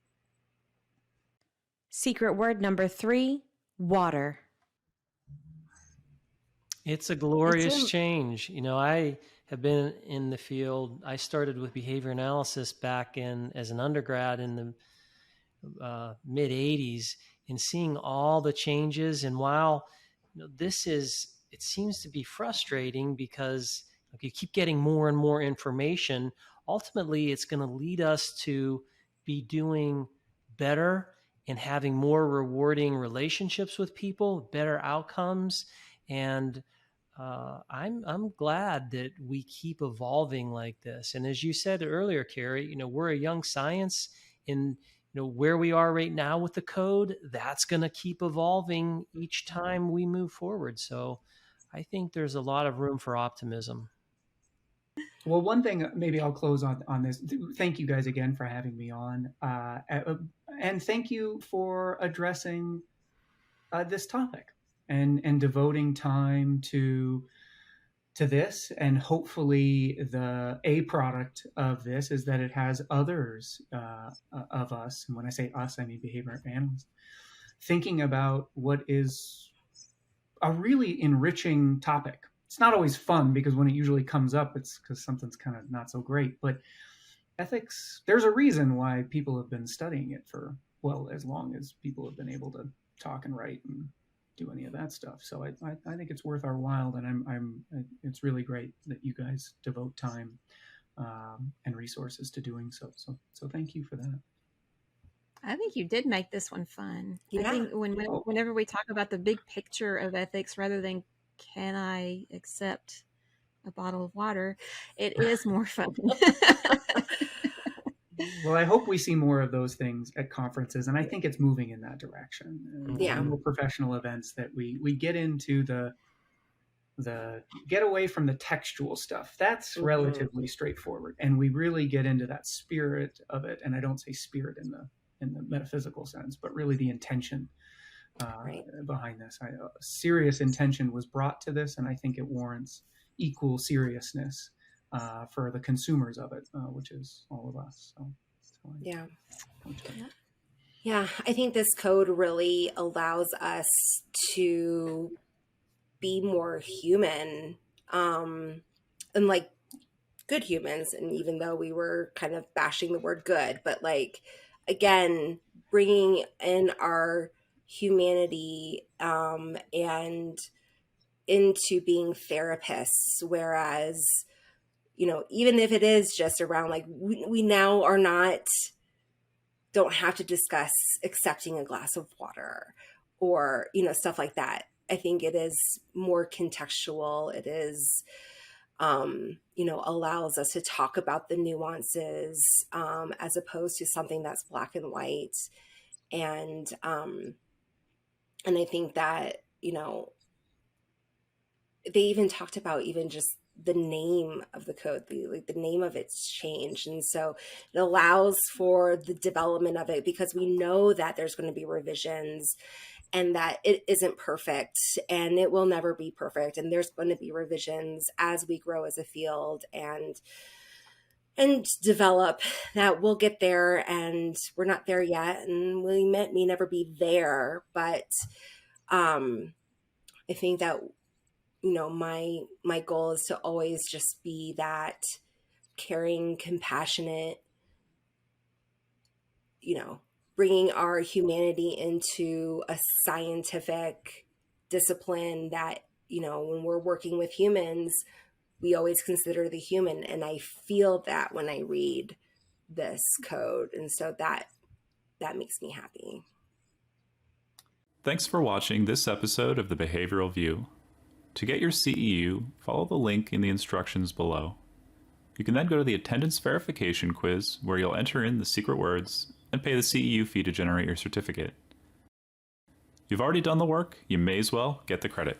Secret word number 3, water. It's a glorious change. I have been in the field. I started with behavior analysis back as an undergrad in the mid 80s, and seeing all the changes. And while it seems to be frustrating because you keep getting more and more information, ultimately it's going to lead us to be doing better and having more rewarding relationships with people, better outcomes. And I'm glad that we keep evolving like this. And as you said earlier, Carrie, we're a young science, and where we are right now with the code, that's going to keep evolving each time we move forward. So I think there's a lot of room for optimism. Well, one thing, maybe I'll close on this. Thank you guys again for having me on. And thank you for addressing this topic and devoting time to this. And hopefully a product of this is that it has others of us, and when I say us, I mean behavior analysts, thinking about what is a really enriching topic. It's not always fun, because when it usually comes up, it's because something's kind of not so great. But ethics, there's a reason why people have been studying it for, well, as long as people have been able to talk and write and do any of that stuff. So I think it's worth our while, and it's really great that you guys devote time and resources to doing so. So thank you for that. I think you did make this one fun. Yeah. I think whenever we talk about the big picture of ethics, rather than can I accept a bottle of water, it is more fun. Well, I hope we see more of those things at conferences, and I think it's moving in that direction. Yeah. More professional events that we get into get away from the textual stuff. That's relatively straightforward, and we really get into that spirit of it. And I don't say spirit in the metaphysical sense, but really the intention behind this. Serious intention was brought to this, and I think it warrants equal seriousness for the consumers of it, which is all of us. Yeah, I think this code really allows us to be more human, and like good humans. And even though we were kind of bashing the word good, but like, again, bringing in our humanity and into being therapists, whereas, even if it is just around like we now don't have to discuss accepting a glass of water or, stuff like that. I think it is more contextual. It is, allows us to talk about the nuances as opposed to something that's black and white. And I think that, they even talked about even just the name of the code, the name of it's changed. And so it allows for the development of it, because we know that there's going to be revisions and that it isn't perfect and it will never be perfect. And there's going to be revisions as we grow as a field and develop, that we'll get there, and we're not there yet. And we may never be there, but I think that my goal is to always just be that caring, compassionate, bringing our humanity into a scientific discipline that, when we're working with humans, we always consider the human. And I feel that when I read this code. And so that makes me happy. Thanks for watching this episode of The Behavioral View. To get your CEU, follow the link in the instructions below. You can then go to the attendance verification quiz, where you'll enter in the secret words and pay the CEU fee to generate your certificate. You've already done the work, you may as well get the credit.